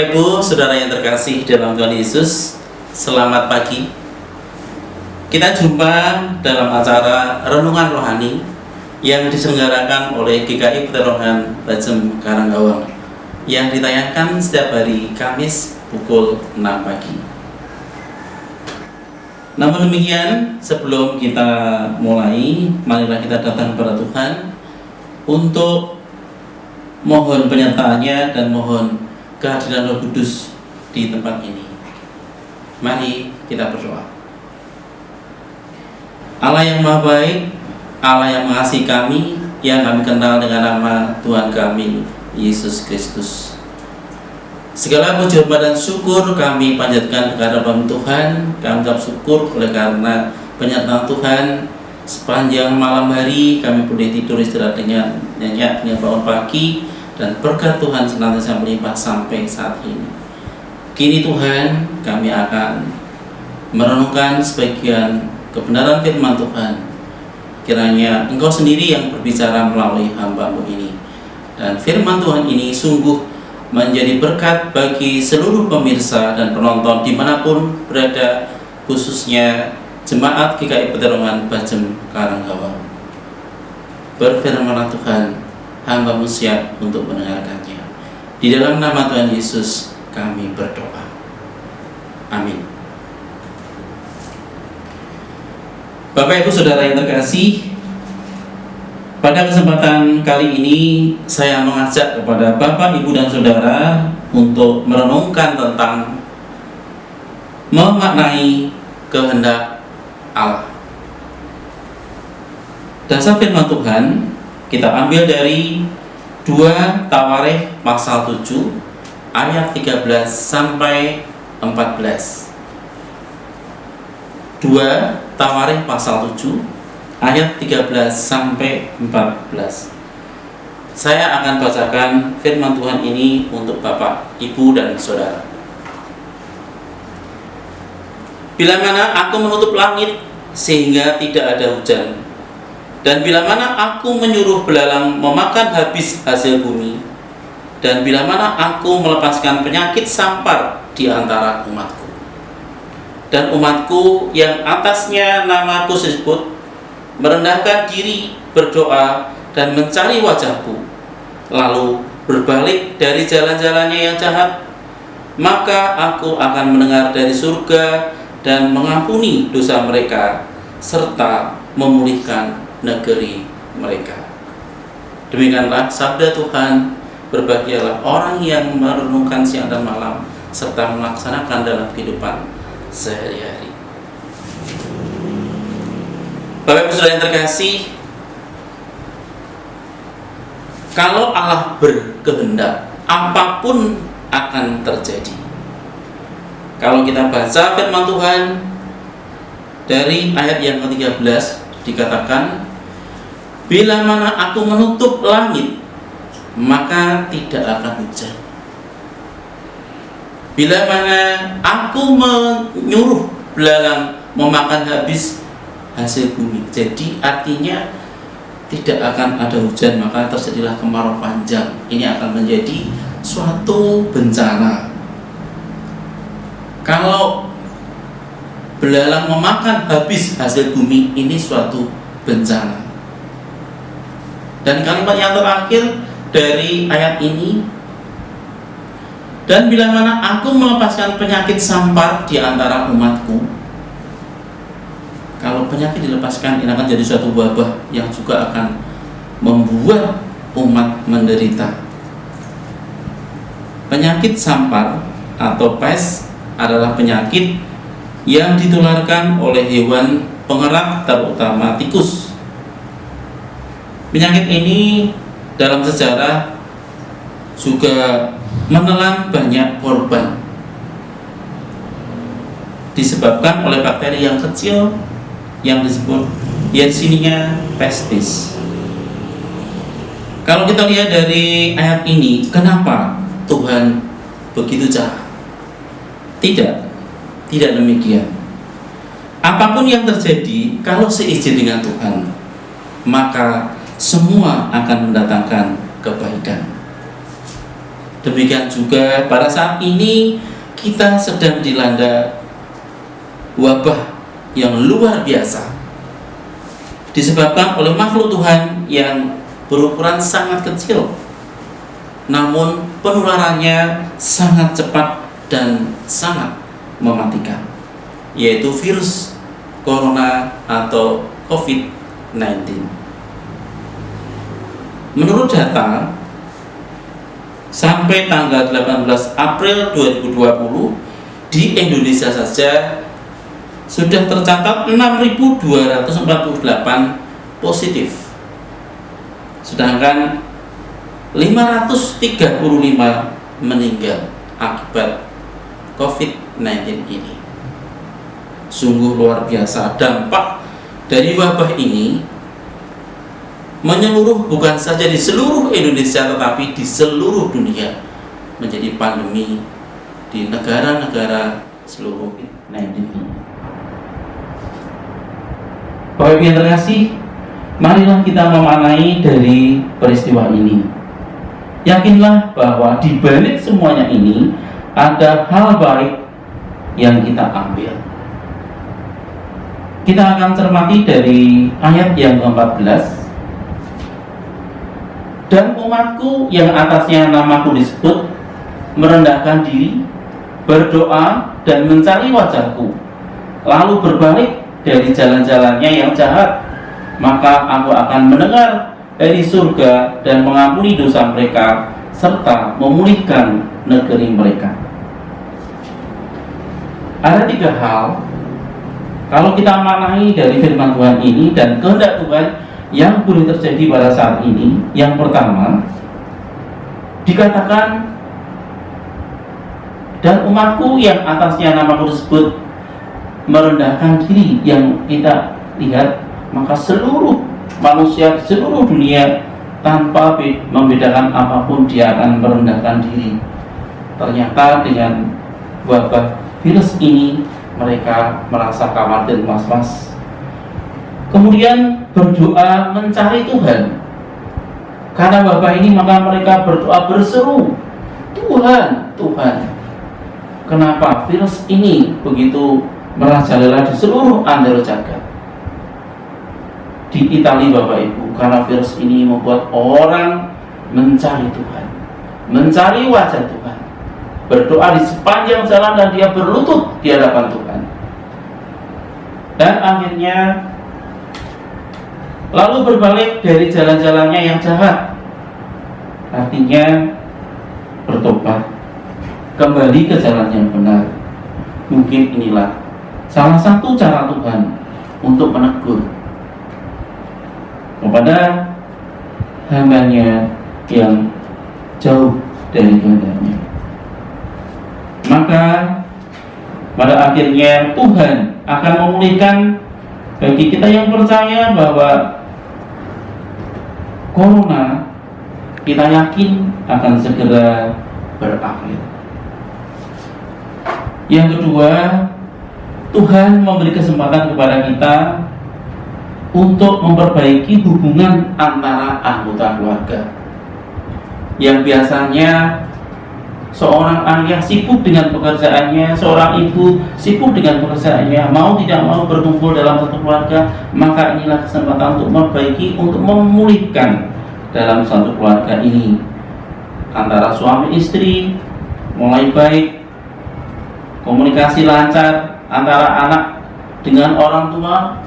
Bapak Ibu, saudara yang terkasih dalam Tuhan Yesus, selamat pagi. Kita jumpa dalam acara Renungan Rohani yang diselenggarakan oleh GKI Peterongan Bajem Karanggawang yang ditayangkan setiap hari Kamis pukul 6 pagi. Namun demikian, sebelum kita mulai, marilah kita datang kepada Tuhan untuk mohon penyertaannya dan mohon kehadiran Roh Kudus di tempat ini. Mari kita berdoa. Allah yang Maha Baik, Allah yang mengasihi kami, yang kami kenal dengan nama Tuhan kami Yesus Kristus. Segala puji hormat dan syukur kami panjatkan kepada Tuhan. Kami ucap syukur oleh karena penyertaan Tuhan sepanjang malam hari. Kami boleh tidur istirahat dengan nyenyak, dengan bangun pagi, dan berkat Tuhan senantiasa melimpah sampai saat ini. Kini Tuhan, kami akan merenungkan sebagian kebenaran firman Tuhan. Kiranya Engkau sendiri yang berbicara melalui hamba-Mu ini. Dan firman Tuhan ini sungguh menjadi berkat bagi seluruh pemirsa dan penonton dimanapun berada, khususnya Jemaat GKI Peterongan Bajem Karanggawang. Berfirmanlah Tuhan, hamba-Mu siap untuk mendengarkannya. Di dalam nama Tuhan Yesus kami berdoa. Amin. Bapak Ibu Saudara yang terkasih, pada kesempatan kali ini saya mengajak kepada Bapak, Ibu, dan Saudara untuk merenungkan tentang memaknai kehendak Allah. Dasar firman Tuhan kita ambil dari 2 Tawarikh pasal 7 ayat 13 sampai 14. 2 Tawarikh pasal 7 ayat 13 sampai 14. Saya akan bacakan firman Tuhan ini untuk Bapak, Ibu, dan Saudara. Bila mana aku menutup langit sehingga tidak ada hujan, dan bila mana aku menyuruh belalang memakan habis hasil bumi, dan bila mana aku melepaskan penyakit sampar di antara umatku, dan umatku yang atasnya namaku disebut merendahkan diri, berdoa, dan mencari wajahku, lalu berbalik dari jalan-jalannya yang jahat, maka aku akan mendengar dari surga dan mengampuni dosa mereka, serta memulihkan negeri mereka. Demikianlah sabda Tuhan. Berbahagialah orang yang merenungkan siang dan malam serta melaksanakan dalam kehidupan sehari-hari. Bapak Ibu Saudara yang terkasih, kalau Allah berkehendak, apapun akan terjadi. Kalau kita baca firman Tuhan dari ayat yang ke-13 dikatakan, bila mana aku menutup langit, maka tidak akan hujan. Bila mana aku menyuruh belalang memakan habis hasil bumi, jadi artinya tidak akan ada hujan, maka terjadilah kemarau panjang. Ini akan menjadi suatu bencana. Kalau belalang memakan habis hasil bumi, ini suatu bencana. Dan kalimat yang terakhir dari ayat ini, dan bila mana aku melepaskan penyakit sampar di antara umatku. Kalau penyakit dilepaskan, ini akan jadi suatu wabah yang juga akan membuat umat menderita. Penyakit sampar atau pes adalah penyakit yang ditularkan oleh hewan pengerat, terutama tikus. Penyakit ini dalam sejarah juga menelan banyak korban, disebabkan oleh bakteri yang kecil yang disebut Yersinia pestis. Kalau kita lihat dari ayat ini, kenapa Tuhan begitu jahat? Tidak demikian. Apapun yang terjadi, kalau seizin dengan Tuhan, maka semua akan mendatangkan kebaikan. Demikian juga pada saat ini kita sedang dilanda wabah yang luar biasa, disebabkan oleh makhluk Tuhan yang berukuran sangat kecil, namun penularannya sangat cepat dan sangat mematikan, yaitu virus corona atau COVID-19. Menurut data, sampai tanggal 18 April 2020 di Indonesia saja sudah tercatat 6.248 positif, sedangkan 535 meninggal akibat COVID-19 ini. Sungguh luar biasa dampak dari wabah ini, menyeluruh bukan saja di seluruh Indonesia tetapi di seluruh dunia, menjadi pandemi di negara-negara seluruh COVID-19 ini. Bapak Ibu yang terkasih, marilah kita memaknai dari peristiwa ini. Yakinlah bahwa di balik semuanya ini ada hal baik yang kita ambil. Kita akan cermati dari ayat yang ke-14. Dan umatku yang atasnya namaku disebut merendahkan diri, berdoa dan mencari wajahku, lalu berbalik dari jalan-jalannya yang jahat, maka aku akan mendengar dari surga dan mengampuni dosa mereka serta memulihkan negeri mereka. Ada 3 hal kalau kita maknai dari firman Tuhan ini dan kehendak Tuhan yang boleh terjadi pada saat ini. Yang pertama, dikatakan dan umatku yang atasnya namaku disebut merendahkan diri. Yang kita lihat, maka seluruh manusia seluruh dunia tanpa membedakan apapun dia akan merendahkan diri. Ternyata dengan wabah virus ini mereka merasa khawatir, was-was. Kemudian berdoa mencari Tuhan. Karena wabah ini maka mereka berdoa berseru, Tuhan, Tuhan, kenapa virus ini begitu merajalela di seluruh antero jagat? Di Italia Bapak Ibu, karena virus ini membuat orang mencari Tuhan, mencari wajah Tuhan, berdoa di sepanjang jalan dan dia berlutut di hadapan Tuhan. Dan akhirnya lalu berbalik dari jalan-jalannya yang jahat, artinya bertobat, kembali ke jalan yang benar. Mungkin inilah salah satu cara Tuhan untuk menegur kepada hambanya yang jauh dari kehendaknya. Maka pada akhirnya Tuhan akan memulihkan bagi kita yang percaya bahwa corona kita yakin akan segera berakhir. Yang kedua, Tuhan memberi kesempatan kepada kita untuk memperbaiki hubungan antara anggota keluarga. Yang biasanya seorang ayah sibuk dengan pekerjaannya, seorang ibu sibuk dengan pekerjaannya, mau tidak mau berkumpul dalam satu keluarga, maka inilah kesempatan untuk memperbaiki, untuk memulihkan dalam satu keluarga ini. Antara suami istri mulai baik, komunikasi lancar antara anak dengan orang tua,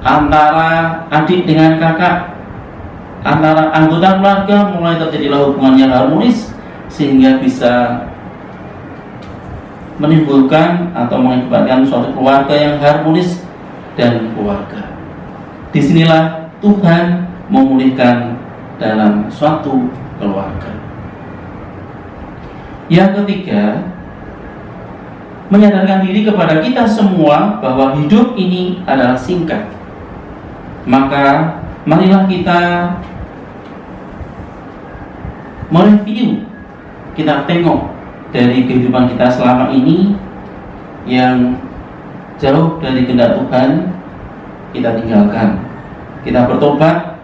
antara adik dengan kakak, antara anggota keluarga mulai terjadilah hubungan yang harmonis, sehingga bisa menimbulkan atau mengakibatkan suatu keluarga yang harmonis dan keluarga. Disinilah Tuhan memulihkan dalam suatu keluarga. Yang ketiga, menyadarkan diri kepada kita semua bahwa hidup ini adalah singkat. Maka marilah kita mereview, kita tengok dari kehidupan kita selama ini yang jauh dari kehendak Tuhan, kita tinggalkan. Kita bertobat,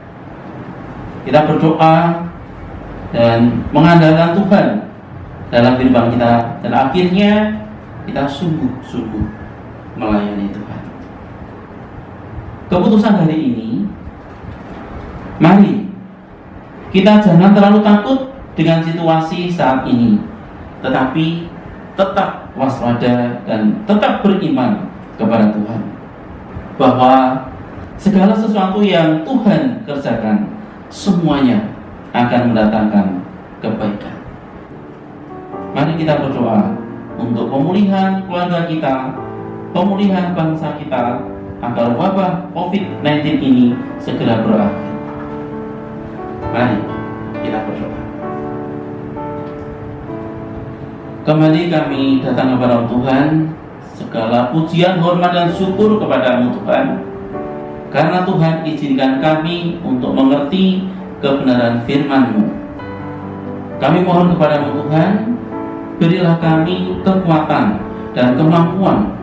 kita berdoa dan mengandalkan Tuhan dalam firman kita, dan akhirnya kita sungguh-sungguh melayani Tuhan. Keputusan hari ini, mari kita jangan terlalu takut dengan situasi saat ini, tetapi tetap waspada dan tetap beriman kepada Tuhan bahwa segala sesuatu yang Tuhan kerjakan semuanya akan mendatangkan kebaikan. Mari kita berdoa untuk pemulihan keluarga kita, pemulihan bangsa kita, agar wabah COVID-19 ini segera berakhir. Mari kita berdoa. Kembali kami datang kepada Tuhan, segala pujian, hormat, dan syukur kepada-Mu Tuhan, karena Tuhan izinkan kami untuk mengerti kebenaran firman-Mu. Kami mohon kepada-Mu Tuhan, berilah kami kekuatan dan kemampuan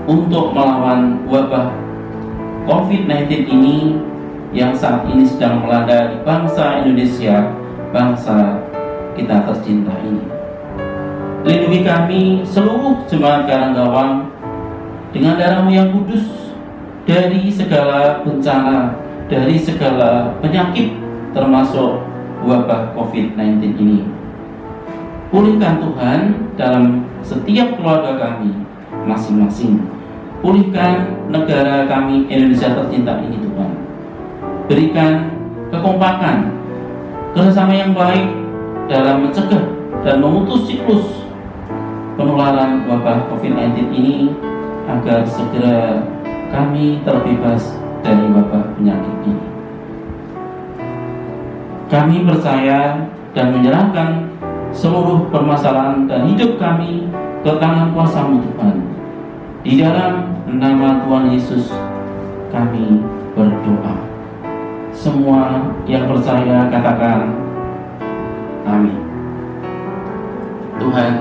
untuk melawan wabah COVID-19 ini yang saat ini sedang melanda di bangsa Indonesia, bangsa kita tercinta ini. Lindungi kami seluruh jemaat Karanggawang dengan darah-Mu yang kudus dari segala bencana, dari segala penyakit termasuk wabah COVID-19 ini. Pulihkan Tuhan dalam setiap keluarga kami masing-masing. Pulihkan negara kami Indonesia tercinta ini Tuhan. Berikan kekompakan, kerjasama yang baik dalam mencegah dan memutus siklus penularan wabah COVID-19 ini, agar segera kami terbebas dari wabah penyakit ini. Kami percaya dan menyerahkan seluruh permasalahan dan hidup kami ke tangan kuasa-Mu Tuhan. Di dalam nama Tuhan Yesus kami berdoa. Semua yang percaya katakan amin. Tuhan